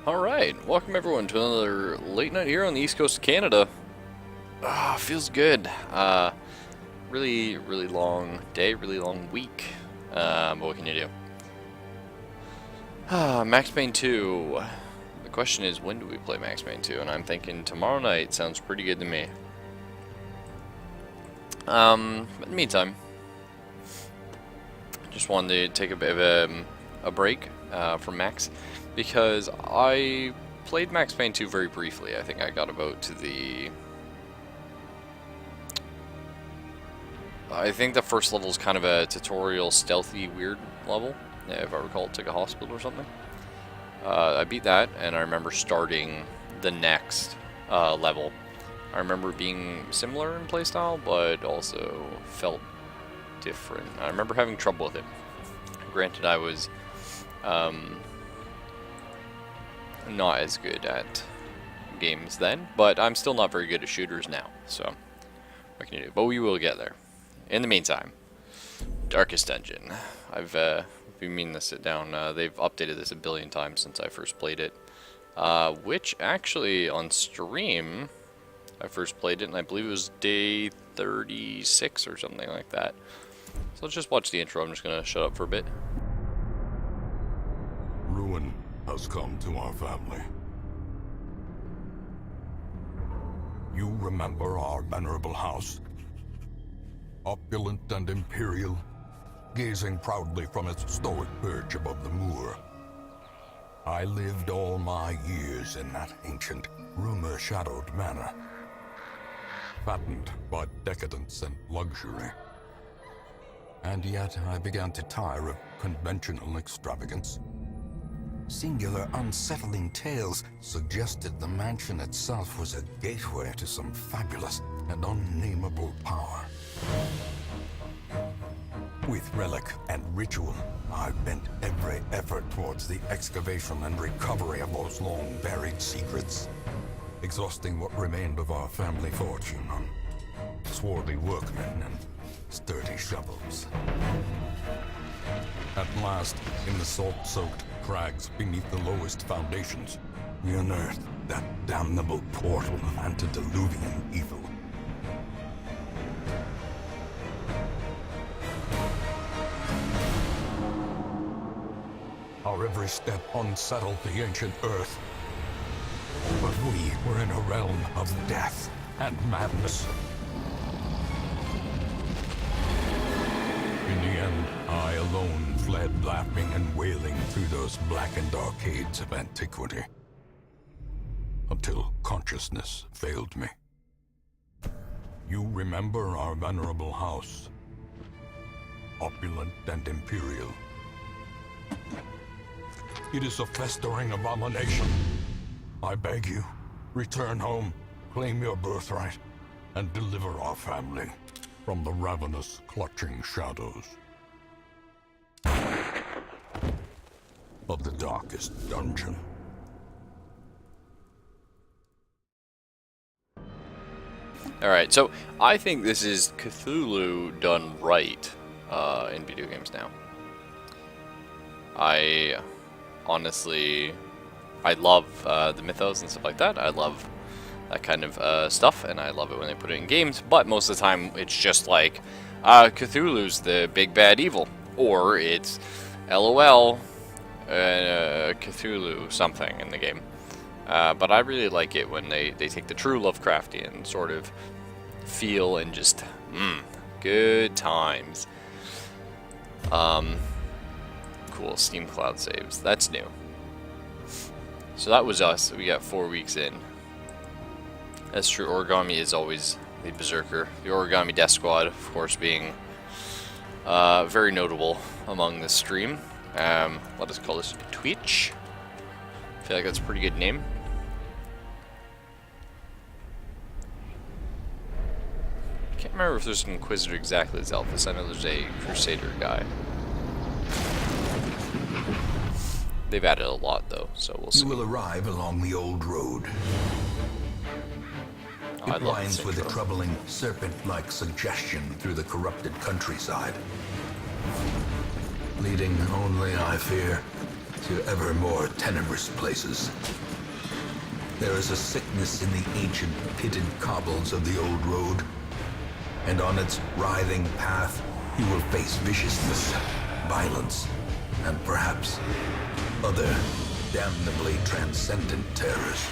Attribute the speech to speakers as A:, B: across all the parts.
A: Alright, welcome everyone to another late night here on the east coast of Canada. Feels good. Really long day, really long week. But what can you do? Max Payne 2. The question is, when do we play Max Payne 2? And I'm thinking tomorrow night sounds pretty good to me. But in the meantime, just wanted to take a bit of a break from Max, because I played Max Payne 2 very briefly. I think I got about to the... I think the first level is kind of a tutorial, stealthy, weird level, if I recall. It took a hospital or something. I beat that, and I remember starting the next level. I remember being similar in playstyle, but also felt different. I remember having trouble with it. Granted, I was not as good at games then, but I'm still not very good at shooters now, so what can you do? But we will get there. In the meantime, Darkest Dungeon. I've been meaning to sit down. They've updated this a billion times since I first played it, which actually on stream I first played it, and I believe it was day 36 or something like that. So let's just watch the intro. I'm just gonna shut up for a bit.
B: Ruin has come to our family. You remember our venerable house? Opulent and imperial, gazing proudly from its stoic perch above the moor. I lived all my years in that ancient, rumor-shadowed manor, fattened by decadence and luxury. And yet I began to tire of conventional extravagance. Singular, unsettling tales suggested the mansion itself was a gateway to some fabulous and unnameable power. With relic and ritual, I bent every effort towards the excavation and recovery of those long-buried secrets, exhausting what remained of our family fortune on swarthy workmen and sturdy shovels. At last, in the salt-soaked crags beneath the lowest foundations, we unearthed that damnable portal of antediluvian evil. Our every step unsettled the ancient earth, but we were in a realm of death and madness. In the end, I alone fled laughing and wailing through those blackened arcades of antiquity, until consciousness failed me. You remember our venerable house, opulent and imperial. It is a festering abomination. I beg you, return home, claim your birthright, and deliver our family from the ravenous, clutching shadows of the Darkest Dungeon.
A: Alright, so I think this is Cthulhu done right in video games now. Honestly, I love the mythos and stuff like that. I love that kind of stuff, and I love it when they put it in games, but most of the time it's just like Cthulhu's the big bad evil, or it's LOL Cthulhu something in the game. But I really like it when they take the true Lovecraftian sort of feel and just good times. Cool, Steam Cloud saves. That's new. So that was us. We got 4 weeks in. That's true. Origami is always the berserker. The Origami Death Squad, of course, being very notable among this stream. Let us call this Twitch. I feel like that's a pretty good name. Can't remember if there's an Inquisitor exactly as Elvis. I know there's a Crusader guy. They've added a lot, though, so we'll see.
C: You will arrive along the old road. It winds with a troubling, serpent-like suggestion through the corrupted countryside, leading only, I fear, to ever more tenebrous places. There is a sickness in the ancient pitted cobbles of the old road, and on its writhing path you will face viciousness, violence, and perhaps other damnably transcendent terrors.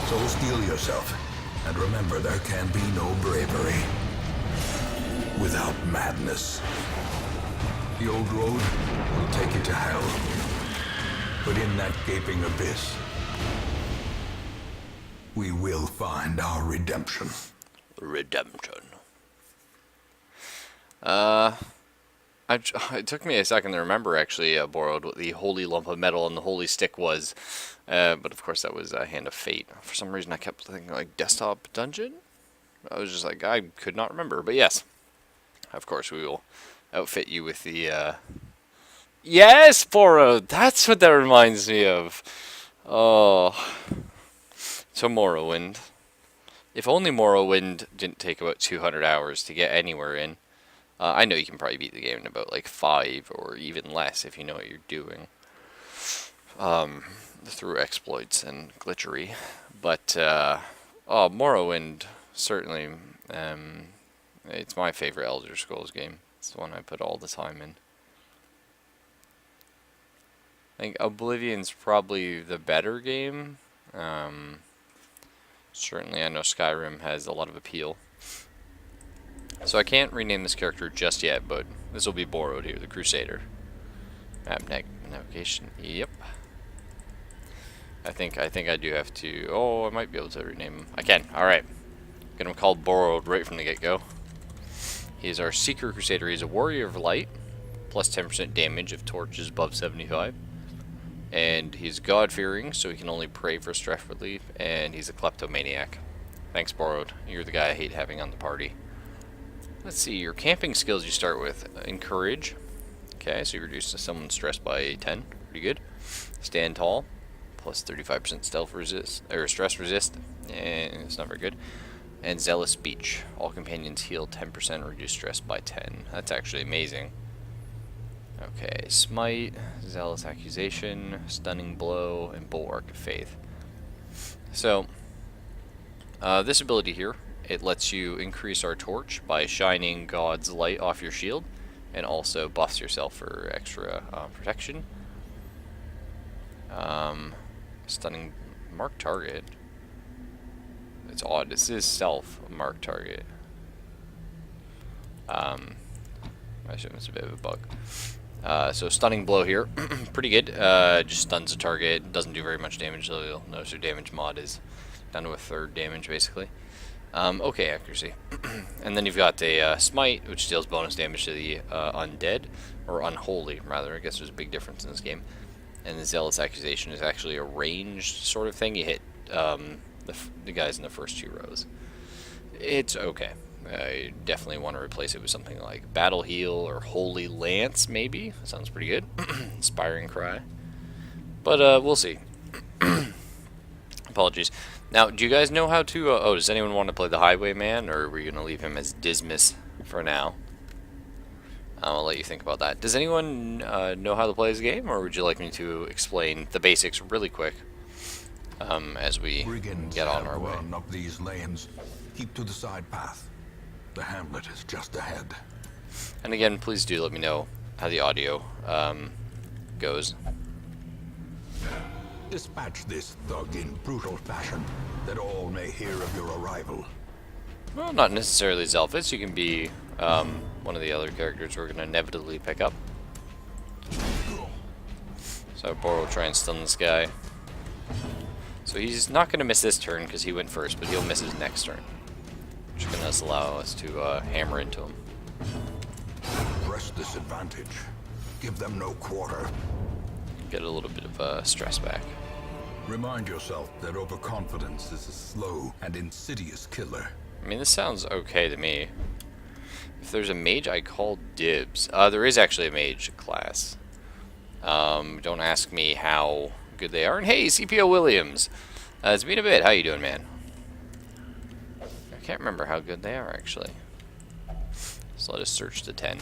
C: So steel yourself, and remember there can be no bravery without madness. The old road will take you to hell, but in that gaping abyss, we will find our redemption.
A: Redemption. It took me a second to remember, actually, Borrowed, what the holy lump of metal and the holy stick was. But of course that was a Hand of Fate. For some reason I kept thinking like Desktop Dungeon. I was just like, I could not remember. But yes, of course we will outfit you with the... Yes, Borrowed! That's what that reminds me of. Oh. So Morrowind. If only Morrowind didn't take about 200 hours to get anywhere in. I know you can probably beat the game in about like 5 or even less if you know what you're doing. Through exploits and glitchery. But, Morrowind, certainly, it's my favorite Elder Scrolls game. It's the one I put all the time in. I think Oblivion's probably the better game. Certainly I know Skyrim has a lot of appeal. So I can't rename this character just yet, but this will be Borrowed here, the Crusader. Map navigation, yep. I think I do have to... Oh, I might be able to rename him. I can, alright. Get him called Borrowed right from the get-go. He's our Seeker Crusader. He's a Warrior of Light, plus 10% damage if torches above 75. And he's God-fearing, so he can only pray for stress relief, and he's a kleptomaniac. Thanks, Borrowed. You're the guy I hate having on the party. Let's see, your camping skills you start with. Encourage. Okay, so you reduce someone's stress by 10. Pretty good. Stand tall. Plus 35% stealth resist, or stress resist. And it's not very good. And Zealous Speech. All companions heal 10%, reduce stress by 10. That's actually amazing. Okay, Smite, Zealous Accusation, Stunning Blow, and Bulwark of Faith. So, this ability here, it lets you increase our torch by shining God's light off your shield, and also buffs yourself for extra protection. Stunning mark target. It's odd. This is self mark target. I assume it's a bit of a bug. So Stunning Blow here, pretty good. Just stuns a target. Doesn't do very much damage, so you'll notice your damage mod is down to a third damage basically. Okay, accuracy. And then you've got a Smite, which deals bonus damage to the undead, or unholy rather. I guess there's a big difference in this game. And the Zealous Accusation is actually a ranged sort of thing. You hit the guys in the first 2 rows. It's okay. I definitely want to replace it with something like Battle Heal or Holy Lance, maybe. Sounds pretty good. Inspiring Cry. But we'll see. Apologies. Now, do you guys know how to... does anyone want to play the Highwayman, or are we going to leave him as Dismas for now? I'll let you think about that. Does anyone know how to play this game, or would you like me to explain the basics really quick as we get on our way?
B: Run up these lanes. Keep to the side path. The hamlet is just ahead.
A: And again, please do let me know how the audio goes.
B: Dispatch this thug in brutal fashion, that all may hear of your arrival.
A: Well, not necessarily Zelphus. You can be one of the other characters we're going to inevitably pick up. So Bor will try and stun this guy. So he's not going to miss this turn because he went first, but he'll miss his next turn. Which is going to allow us to hammer into him.
B: Press this advantage. Give them no quarter.
A: Get a little bit of stress back.
B: Remind yourself that overconfidence is a slow and insidious killer.
A: I mean, this sounds okay to me. If there's a mage, I call dibs. There is actually a mage class. Don't ask me how good they are. And hey, CPO Williams! It's been a bit. How you doing, man? I can't remember how good they are, actually. So let us search the 10.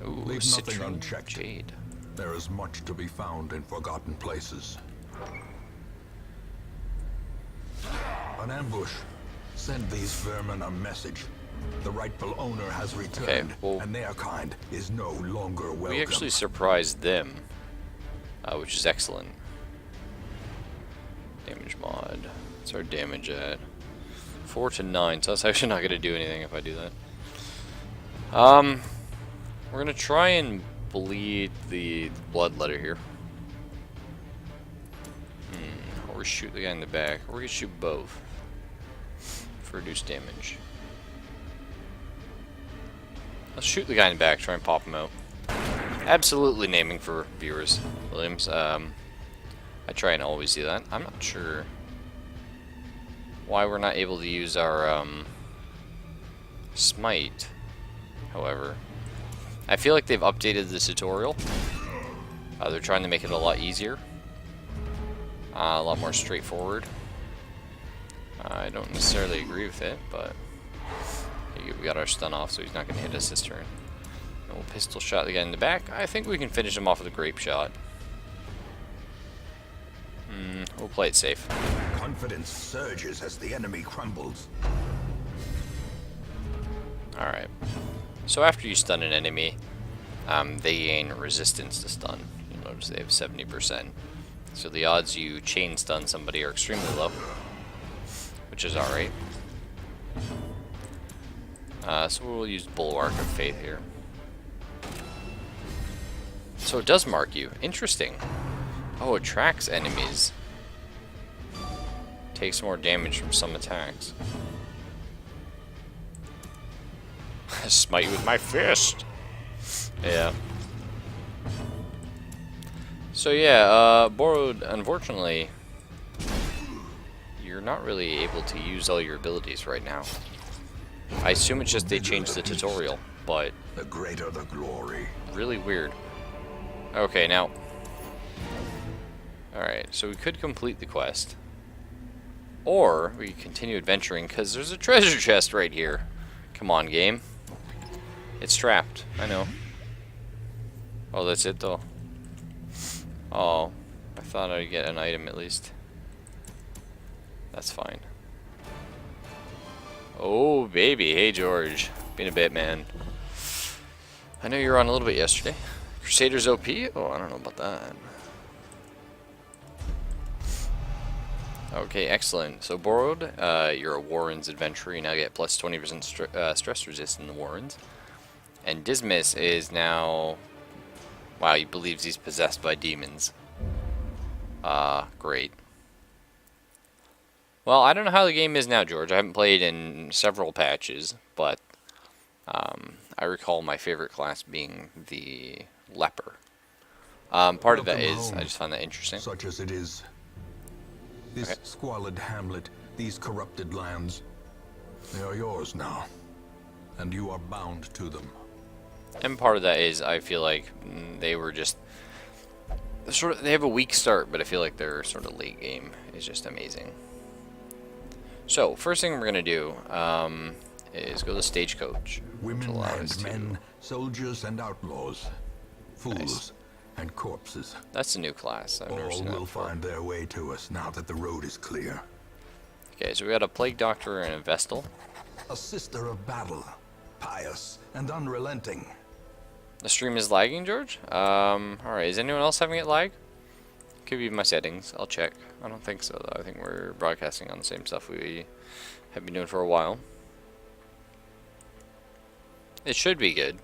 A: Ooh,
B: Leave nothing
A: citrine
B: unchecked.
A: jade.
B: There is much to be found in forgotten places. An ambush. Send these vermin a message. The rightful owner has returned,
A: well,
B: and their kind is no longer welcome.
A: We actually surprised them, which is excellent. Damage mod. What's our damage at? 4 to 9, so that's actually not going to do anything if I do that. We're going to try and bleed the bloodletter here. Or shoot the guy in the back. Or we could shoot both for reduced damage. Let's shoot the guy in the back, try and pop him out. Absolutely naming for viewers, Williams. I try and always do that. I'm not sure why we're not able to use our smite, however. I feel like they've updated the tutorial. They're trying to make it a lot easier. A lot more straightforward. I don't necessarily agree with it, but we got our stun off, so he's not going to hit us this turn. And we'll pistol shot the guy in the back. I think we can finish him off with a grape shot. We'll play it safe.
C: Confidence surges as the enemy crumbles.
A: Alright. So after you stun an enemy, they gain resistance to stun. You'll notice they have 70%. So the odds you chain stun somebody are extremely low, which is alright. So we'll use Bulwark of Faith here. So it does mark you. Interesting. Oh, it tracks enemies. Takes more damage from some attacks. Smite you with my fist. Yeah. So yeah, Borrowed, unfortunately, you're not really able to use all your abilities right now. I assume it's just they changed the tutorial, but
C: The greater the glory.
A: really weird. Okay, now. Alright, so we could complete the quest. Or we could continue adventuring, because there's a treasure chest right here. Come on, game. It's trapped, I know. Oh, that's it, though. Oh, I thought I'd get an item at least. That's fine. Oh, baby. Hey, George. Been a bit, man. I know you were on a little bit yesterday. Crusaders OP? Oh, I don't know about that. Okay, excellent. So, Borrowed, you're a Warren's adventurer. You now get plus 20% stress resist in the Warrens. And Dismas is now... Wow, he believes he's possessed by demons. Great. Well, I don't know how the game is now, George. I haven't played in several patches, but I recall my favorite class being the Leper. Part of that is, I just find that interesting.
B: Such as it is. This squalid hamlet, these corrupted lands, they are yours now. And you are bound to them.
A: And part of that is, I feel like they were just they have a weak start, but I feel like their sort of late game is just amazing. So, first thing we're gonna do is go to the stagecoach.
B: Women and men, soldiers and outlaws, fools and corpses.
A: That's a new class. I've never
B: All
A: seen that
B: will
A: before.
B: find their way to us now that the road is clear.
A: Okay, so we got a plague doctor and a vestal.
B: A sister of battle, pious and unrelenting.
A: The stream is lagging, George? Alright, is anyone else having it lag? Could be my settings. I'll check. I don't think so, though. I think we're broadcasting on the same stuff we have been doing for a while. It should be good.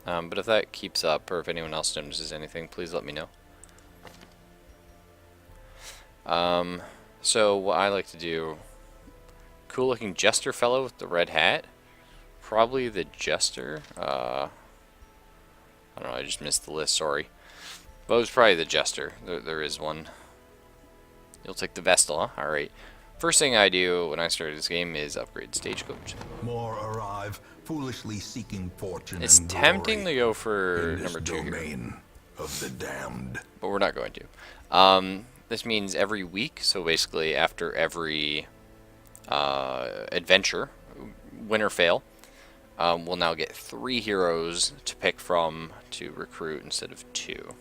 A: But if that keeps up, or if anyone else notices anything, please let me know. So, what I like to do... Cool looking jester fellow with the red hat. Probably the jester. I don't know, I just missed the list, sorry. But it was probably the jester. There is one. You'll take the vestal, huh? Alright. First thing I do when I start this game is upgrade stagecoach.
B: More arrive, foolishly seeking fortune
A: It's
B: and
A: tempting
B: glory
A: to go for
B: in this
A: number 2 here,
B: domain of the damned.
A: but we're not going to. This means every week, so basically after every adventure, win or fail, we'll now get 3 heroes to pick from to recruit instead of 2.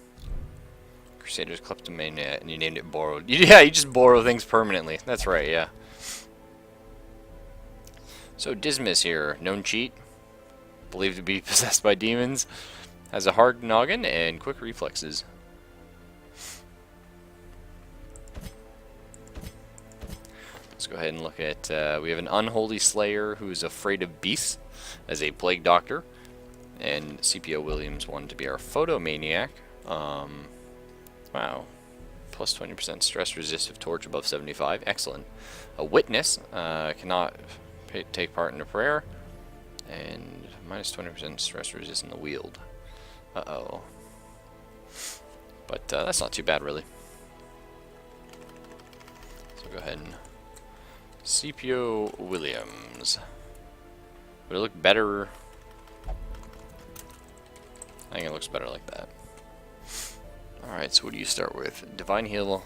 A: Crusaders, Kleptomania, and you named it Borrowed. Yeah, you just borrow things permanently. That's right, yeah. So Dismas here, known cheat, believed to be possessed by demons, has a hard noggin and quick reflexes. Let's go ahead and look at, we have an Unholy Slayer who's afraid of beasts as a Plague Doctor, and CPO Williams wanted to be our Photomaniac. Wow. Plus 20% stress resistive torch above 75. Excellent. A Witness cannot take part in a prayer, and minus 20% stress resist in the wield. Uh-oh. But that's not too bad, really. So go ahead and CPO Williams. Would it look better? I think it looks better like that. Alright, so what do you start with? Divine Heal,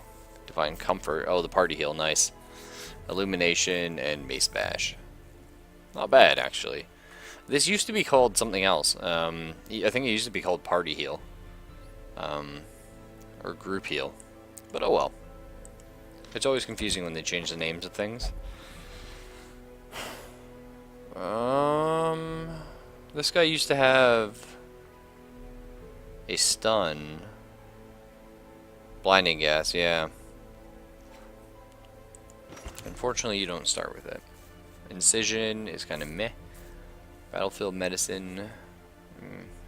A: Divine Comfort. Oh, the Party Heal, nice. Illumination, and Mace Bash. Not bad, actually. This used to be called something else. I think it used to be called Party Heal. Or Group Heal. But oh well. It's always confusing when they change the names of things. This guy used to have a stun. Blinding gas, yeah. Unfortunately, you don't start with it. Incision is kind of meh. Battlefield medicine,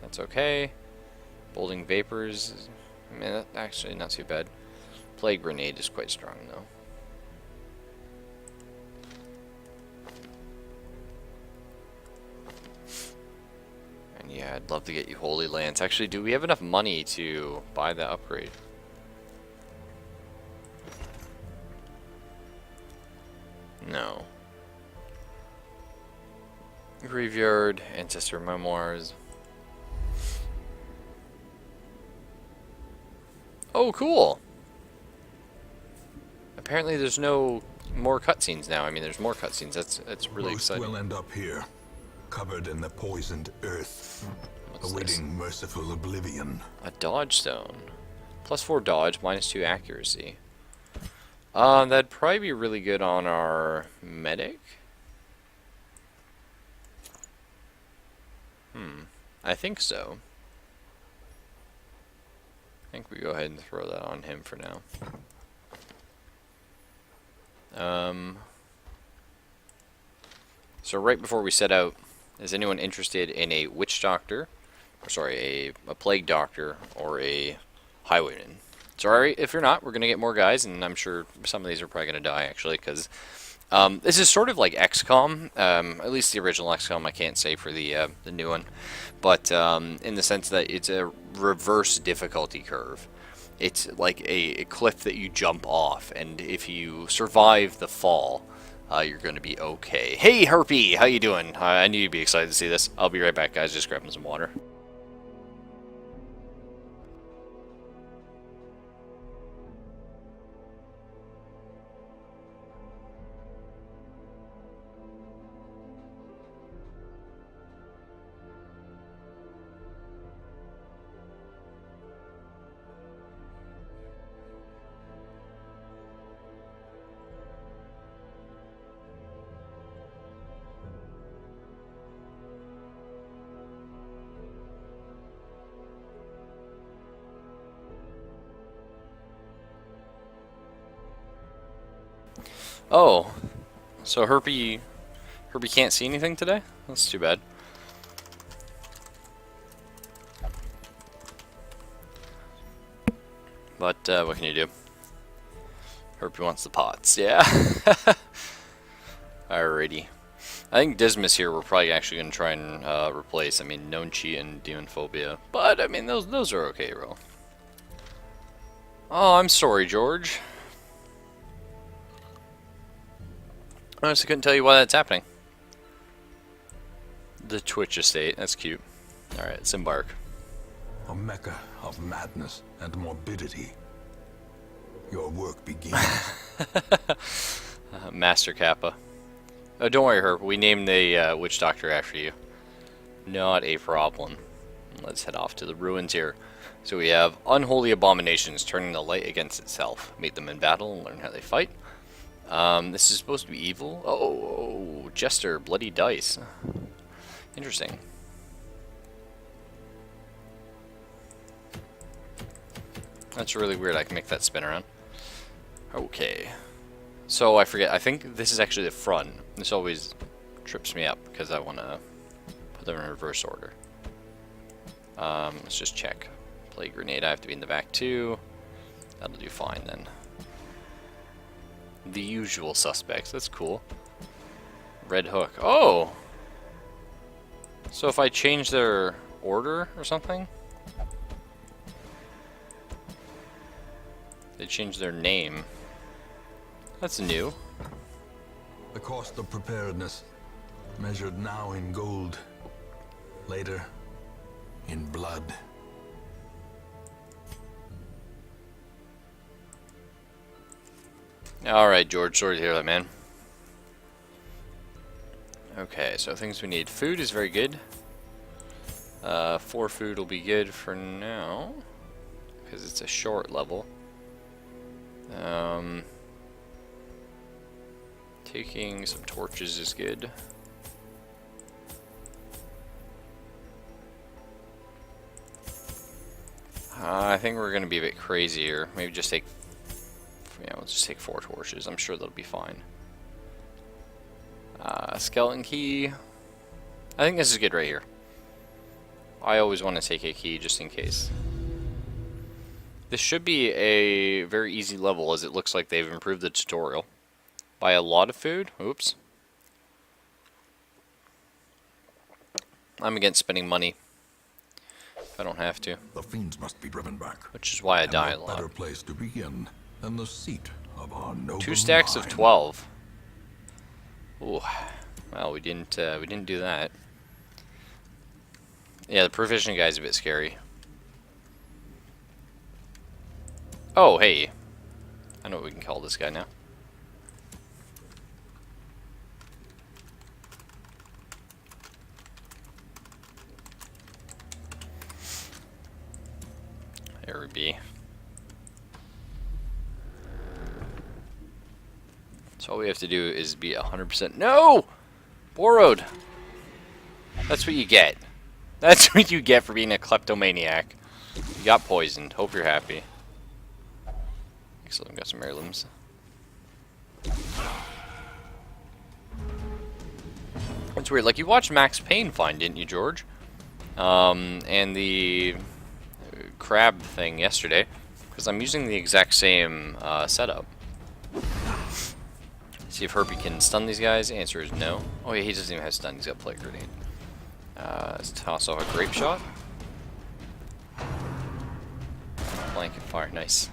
A: that's okay. Bolding vapors, man, that's actually not too bad. Plague grenade is quite strong though. And yeah, I'd love to get you Holy Lance. Actually, do we have enough money to buy that upgrade? No. Graveyard, Ancestor Memoirs. Oh, cool! Apparently there's no more cutscenes now. I mean, there's more cutscenes. That's really
B: Most
A: exciting.
B: will end up here, covered in the poisoned earth,
A: What's
B: awaiting merciful oblivion.
A: A dodge stone. Plus 4 dodge, minus 2 accuracy. That'd probably be really good on our medic. I think so. I think we go ahead and throw that on him for now. So right before we set out, is anyone interested in a witch doctor, or sorry, a plague doctor, or a highwayman? Sorry, if you're not, we're gonna get more guys, and I'm sure some of these are probably gonna die actually, because this is sort of like XCOM, at least the original XCOM. I can't say for the new one, but in the sense that it's a reverse difficulty curve. It's like a cliff that you jump off, and if you survive the fall, you're going to be okay. Hey, Herpy, how you doing? I knew you'd be excited to see this. I'll be right back, guys. Just grabbing some water. Oh, so Herpy can't see anything today? That's too bad. But what can you do? Herpy wants the pots, yeah. Alrighty. I think Dismas here we're probably actually going to try and replace. I mean, Known Cheat and Demon Phobia. But, I mean, those are okay, bro. Oh, I'm sorry, George. I honestly couldn't tell you why that's happening. The Twitch estate, that's cute. Alright, let's embark.
B: A mecca of madness and morbidity. Your work begins.
A: Master Kappa. Oh, don't worry, Herb. We named the witch doctor after you. Not a problem. Let's head off to the ruins here. So we have unholy abominations turning the light against itself. Meet them in battle and learn how they fight. This is supposed to be evil. Oh, Jester, bloody dice. Interesting. That's really weird. I can make that spin around. Okay. So I forget. I think this is actually the front. This always trips me up because I want to put them in reverse order. Let's just check. Play grenade. I have to be in the back too. That'll do fine then. The usual suspects. That's cool. Red hook. Oh! So if I change their order or something? They change their name. That's new.
C: The cost of preparedness, measured now in gold, later in blood.
A: Alright, George, sorry to hear that, man. Okay, so things we need. Food is very good. 4 food will be good for now, because it's a short level. Taking some torches is good. I think we're going to be a bit crazy here. Maybe just take... Yeah, we'll just take 4 torches. I'm sure that'll be fine. Skeleton key. I think this is good right here. I always want to take a key just in case. This should be a very easy level, as it looks like they've improved the tutorial. Buy a lot of food. Oops. I'm against spending money if I don't have to.
B: The fiends must be driven back.
A: Which is why I die a
B: And what
A: lot.
B: better place to begin than the seat of our noble
A: 2 stacks of
B: line.
A: 12. Ooh. Well, we didn't do that. Yeah, the provision guy's a bit scary. Oh, hey. I know what we can call this guy now. There we be. So all we have to do is be 100%. No! Borrowed! That's what you get. That's what you get for being a kleptomaniac. You got poisoned. Hope you're happy. Excellent, got some heirlooms. It's weird. Like, you watched Max Payne fine, didn't you, George? And the crab thing yesterday, because I'm using the exact same setup. See if Herbie can stun these guys. Answer is no. Oh yeah, he doesn't even have stun. He's got plague grenade. Let's toss off a grape shot. Blanket fire, nice.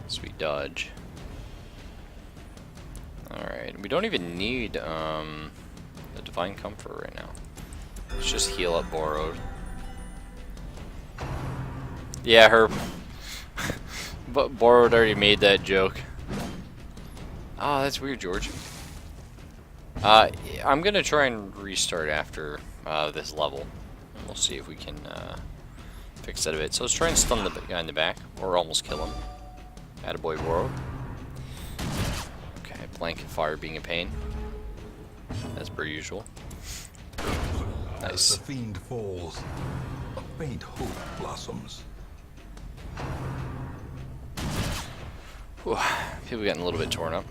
A: Sweet dodge. Alright, we don't even need the Divine Comfort right now. Let's just heal up Borrowed. Yeah, Herb. But Borrowed already made that joke. Oh, that's weird, George. I'm gonna try and restart after this level. We'll see if we can fix that a bit. So let's try and stun the guy in the back, or almost kill him. Attaboy Borrowed. Okay, blanket fire being a pain. As per usual.
B: As
A: Nice.
B: the fiend falls, a faint hope blossoms.
A: Whew. People getting a little bit torn up.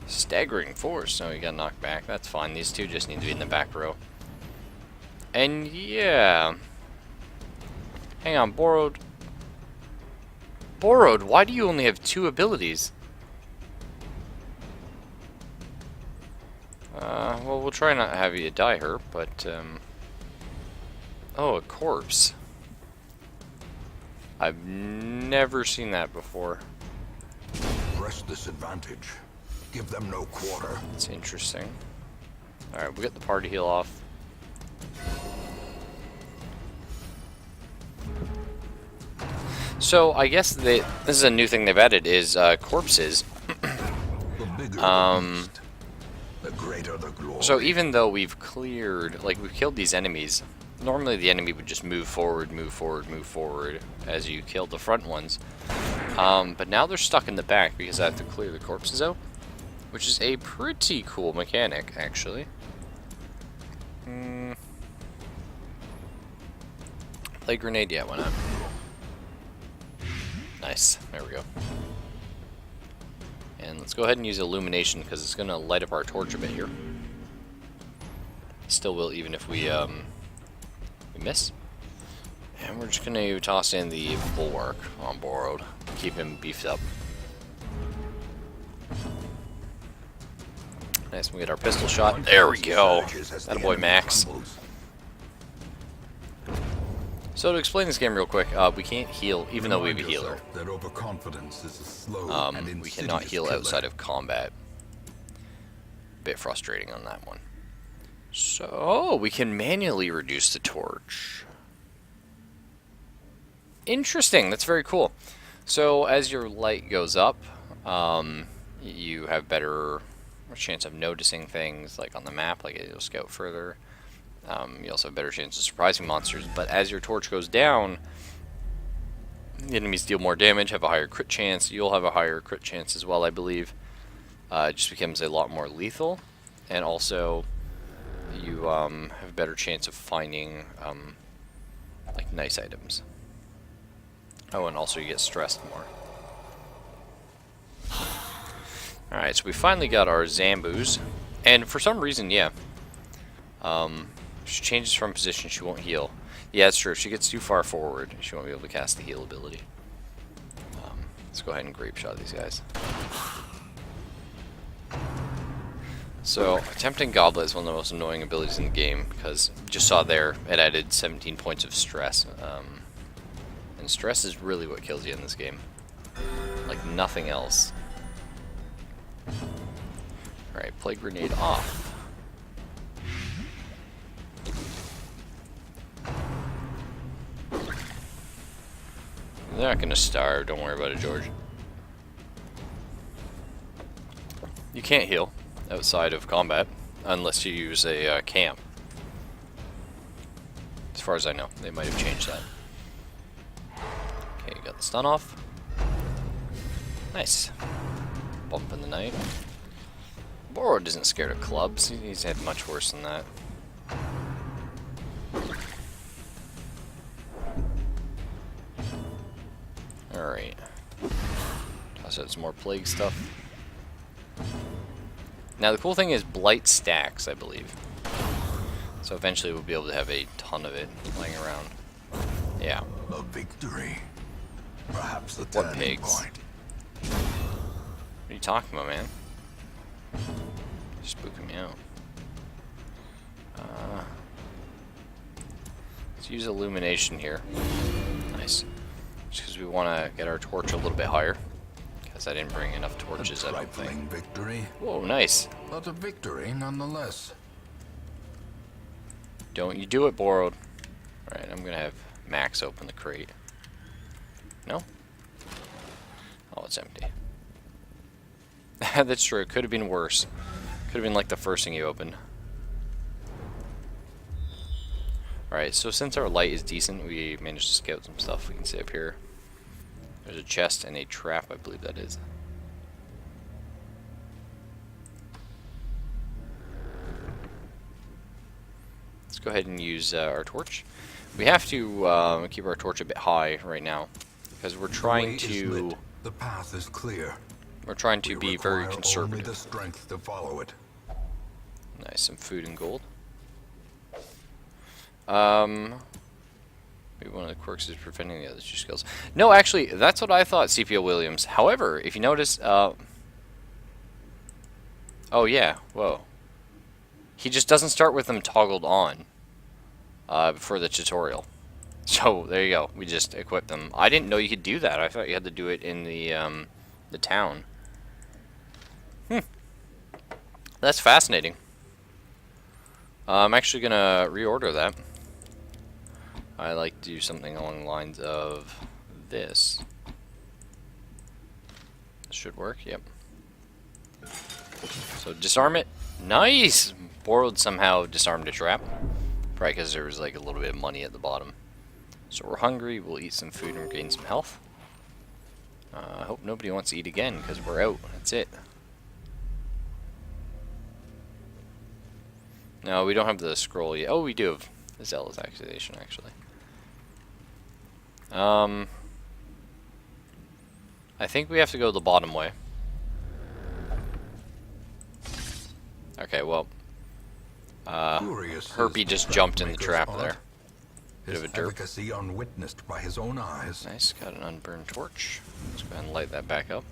A: Staggering force. No, he got knocked back. That's fine. These two just need to be in the back row. And yeah. Hang on, Borrowed. Borrowed, why do you only have 2 abilities? Well, we'll try not to have you die her, but, oh, a corpse. I've never seen that before.
B: Press this advantage. Give them no quarter.
A: It's interesting. Alright, we got the party heal off. So I guess this is a new thing they've added is corpses.
C: The bigger the beast, the greater the glory.
A: So even though we've cleared, like we've killed these enemies, normally the enemy would just move forward, move forward, move forward as you killed the front ones. But now they're stuck in the back because I have to clear the corpses out, which is a pretty cool mechanic, actually. Play grenade, yeah, why not? Nice, there we go. And let's go ahead and use illumination because it's going to light up our torch a bit here. Still will even if we miss. And we're just going to toss in the bulwark on borrowed. Keep him beefed up. Nice, we get our pistol shot. There we go. That boy Max. So to explain this game real quick, we can't heal even though we have a healer.
C: That overconfidence is a slow and
A: We cannot heal
C: killer.
A: outside of combat. Bit frustrating on that one. So we can manually reduce the torch. Interesting, that's very cool. So as your light goes up, you have better chance of noticing things like on the map, like you'll scout further. You also have a better chance of surprising monsters, but as your torch goes down, the enemies deal more damage, have a higher crit chance. You'll have a higher crit chance as well, I believe. It just becomes a lot more lethal, and also you have a better chance of finding like nice items. Oh, and also you get stressed more. Alright, so we finally got our Zambus, and for some reason, yeah, she changes from position, she won't heal. Yeah, it's true, if she gets too far forward, she won't be able to cast the heal ability. Let's go ahead and grape shot these guys. So, Attempting Goblet is one of the most annoying abilities in the game, because you just saw there, it added 17 points of stress. And stress is really what kills you in this game. Like nothing else. Alright, play grenade off. They're not gonna starve, don't worry about it, George. You can't heal outside of combat unless you use a camp. As far as I know, they might have changed that. Okay, got the stun off. Nice. Bump in the night. Borrowed isn't scared of clubs. He's had much worse than that. Alright. Toss out some more plague stuff. Now the cool thing is blight stacks, I believe. So eventually we'll be able to have a ton of it lying around. Yeah.
C: A victory. Perhaps the
A: What
C: turning
A: pigs?
C: point.
A: What are you talking about, man? You're spooking me out. Let's use illumination here. Nice. Just because we want to get our torch a little bit higher. Because I didn't bring enough torches, I don't think.
C: Trifling victory,
A: Whoa, nice.
C: but a victory nonetheless.
A: Don't you do it, Borrowed. Alright, I'm going to have Max open the crate. No? Oh, it's empty. That's true. It could have been worse. Could have been like the first thing you opened. Alright, so since our light is decent, we managed to scout some stuff. We can see up here. There's a chest and a trap, I believe that is. Let's go ahead and use our torch. We have to keep our torch a bit high right now, because we're trying to...
C: The path is clear.
A: We're trying to be very
C: Only
A: conservative.
C: the strength to follow it.
A: Nice, some food and gold. Maybe one of the quirks is preventing the other two skills. No, actually, that's what I thought, CPO Williams. However, if you notice, oh yeah, whoa. He just doesn't start with them toggled on for the tutorial. So there you go. We just equipped them. I didn't know you could do that. I thought you had to do it in the town. That's fascinating. I'm actually gonna reorder that. I like to do something along the lines of this. This should work, yep. So disarm it. Nice! Borrowed somehow disarmed a trap. Probably because there was like a little bit of money at the bottom. So we're hungry, we'll eat some food and gain some health. I hope nobody wants to eat again, because we're out. That's it. No, we don't have the scroll yet. Oh, we do have the zealous accusation, actually. I think we have to go the bottom way. Okay, well. Herpy just jumped in the trap there. Bit of a derp.
C: Efficacy unwitnessed by his own eyes.
A: Nice, got an unburned torch. Let's go ahead and light that back up.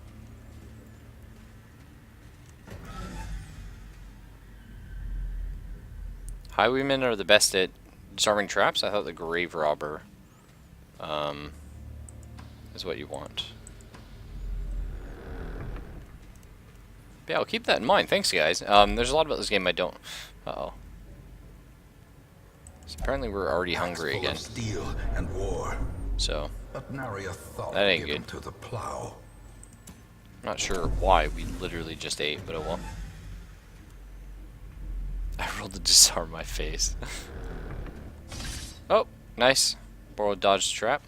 A: Highwaymen are the best at disarming traps. I thought the grave robber is what you want. But yeah, I'll keep that in mind. Thanks, guys. There's a lot about this game I don't. Uh-oh. So apparently we're already hungry again.
C: Steel and war.
A: So
C: But nary a thought
A: that ain't
C: given
A: good.
C: to the plow.
A: Not sure why we literally just ate, but oh well. I rolled to disarm my face. Oh, nice. Borrowed dodge trap.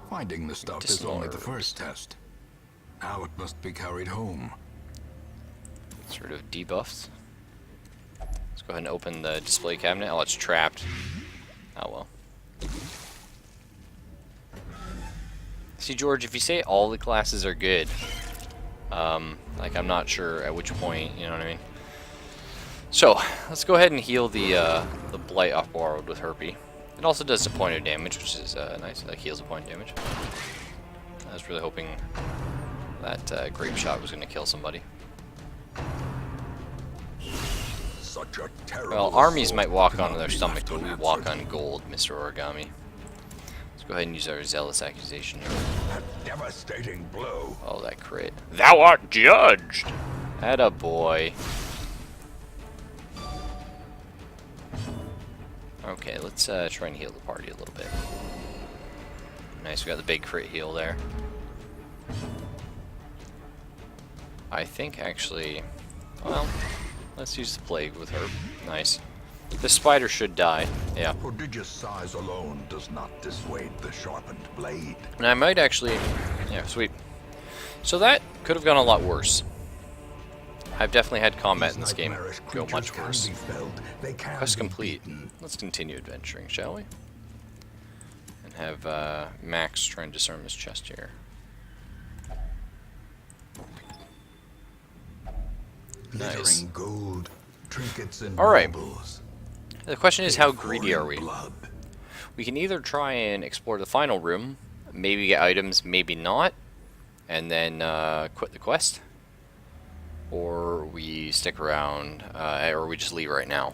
C: Finding the stuff is only the first test. Now it must be carried home.
A: Sort of debuffed. Let's go ahead and open the display cabinet. Oh, it's trapped. Oh well. See, George, if you say all the classes are good, like I'm not sure at which point, you know what I mean? So, let's go ahead and heal the blight off borrowed with Herpy. It also does a point of damage, which is nice. That heals a point of damage. I was really hoping that grape shot was going to kill somebody.
C: Such a terrible
A: Well, armies might walk
C: cannot
A: on their
C: be
A: stomach,
C: left
A: but we
C: unanswered.
A: walk on gold, Mr. Origami. Let's go ahead and use our zealous accusation.
C: A devastating blow.
A: Oh, that crit. Thou art judged! Atta boy. Okay, let's try and heal the party a little bit. Nice, we got the big crit heal there. I think actually, well, let's use the plague with her. Nice. The spider should die. Yeah.
C: Prodigious size alone does not dissuade the sharpened blade.
A: And I might actually, yeah, sweet. So that could have gone a lot worse. I've definitely had combat in this game go much worse. Quest complete. Let's continue adventuring, shall we? And have Max try and disarm his chest here. Nice.
C: Glittering gold, trinkets and
A: Alright.
C: baubles.
A: The question is, how greedy are we?
C: Blood.
A: We can either try and explore the final room, maybe get items, maybe not, and then quit the quest. Or we stick around, or we just leave right now.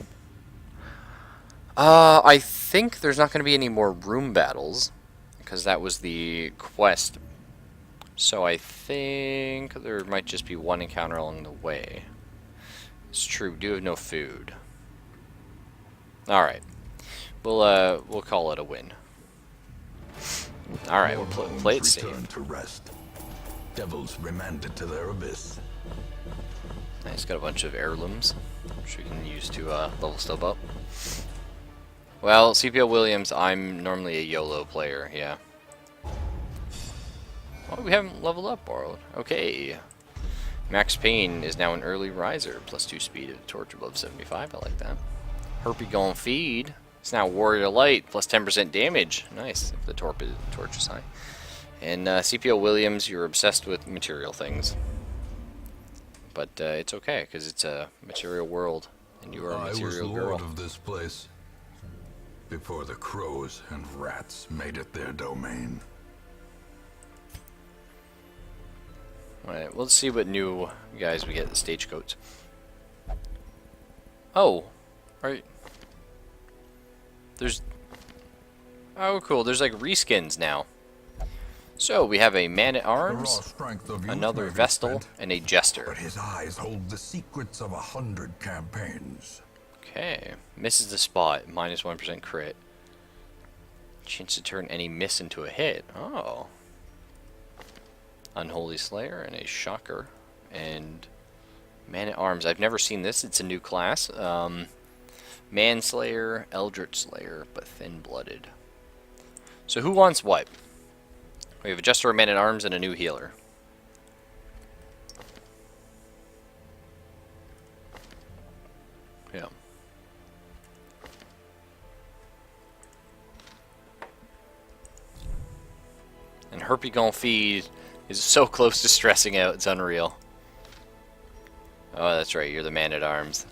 A: I think there's not going to be any more room battles, because that was the quest. So I think there might just be one encounter along the way. It's true, we do have no food. Alright. We'll call it a win. Alright, we'll play it safe.
C: Return to rest. Devils remanded to their abyss.
A: Nice, got a bunch of heirlooms, which we can use to level stuff up. Well, CPO Williams, I'm normally a YOLO player, yeah. Oh, we haven't leveled up, borrowed. Okay. Max Payne is now an early riser, +2 speed of torch above 75, I like that. Herpy going feed. It's now Warrior Light, +10% damage. Nice, if the torch is high. And CPO Williams, you're obsessed with material things. But it's okay, because it's a material world, and you are a material
C: I was
A: girl.
C: lord of this place before the crows and rats made it their domain.
A: Alright, let's see what new guys we get at the stagecoach. Oh, right. There's... Oh, cool, there's like reskins now. So, we have a man-at-arms, another Vestal, and a Jester.
C: But his eyes hold the secrets of 100 campaigns.
A: Okay, misses the spot, -1% crit. Chance to turn any miss into a hit. Oh. Unholy Slayer and a Shocker. And Man-at-Arms. I've never seen this. It's a new class. Manslayer, Eldritch Slayer, but thin-blooded. So who wants what? We have a Jester, a Man-at-Arms, and a new healer. Yeah. And Herpy gon' feed is so close to stressing out, it's unreal. Oh, that's right, you're the Man-at-Arms.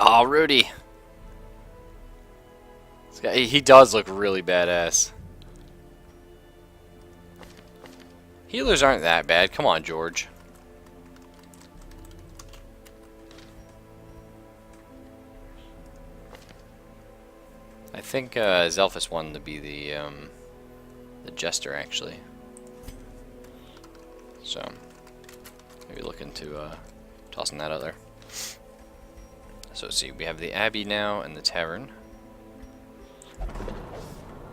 A: Oh, Rudy! This guy, he does look really badass. Healers aren't that bad. Come on, George. I think Zelphus wanted to be the Jester, actually. So, maybe look into tossing that out there. So let's see, we have the Abbey now and the Tavern.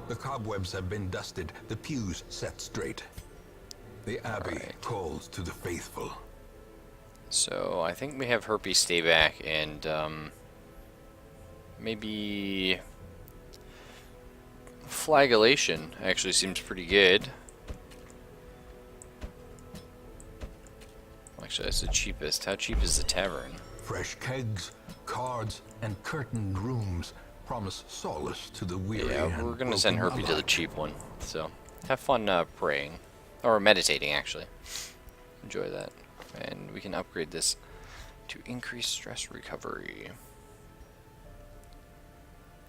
C: The cobwebs have been dusted, the pews set straight. The Abbey calls to the faithful.
A: So I think we have Herpy stay back and maybe Flagellation actually seems pretty good. Actually, that's the cheapest. How cheap is the Tavern?
C: Fresh kegs, cards, and curtained rooms promise solace to the weary.
A: Yeah, we're gonna send
C: broken
A: Herpy to the
C: alike.
A: cheap one. So have fun praying. Or meditating, actually. Enjoy that. And we can upgrade this to increase stress recovery.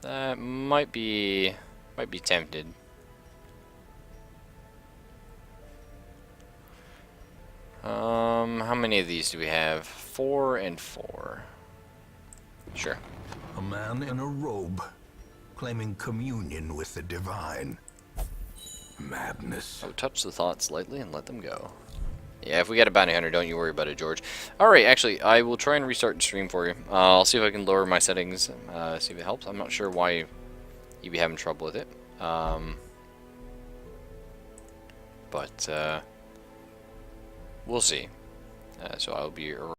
A: That might be tempted. How many of these do we have? 4 and 4. Sure.
C: A man in a robe, claiming communion with the divine. Madness.
A: So touch the thoughts lightly and let them go. Yeah, if we get a bounty hunter, don't you worry about it, George. Alright, actually, I will try and restart the stream for you. I'll see if I can lower my settings, see if it helps. I'm not sure why you'd be having trouble with it. But we'll see. So I'll be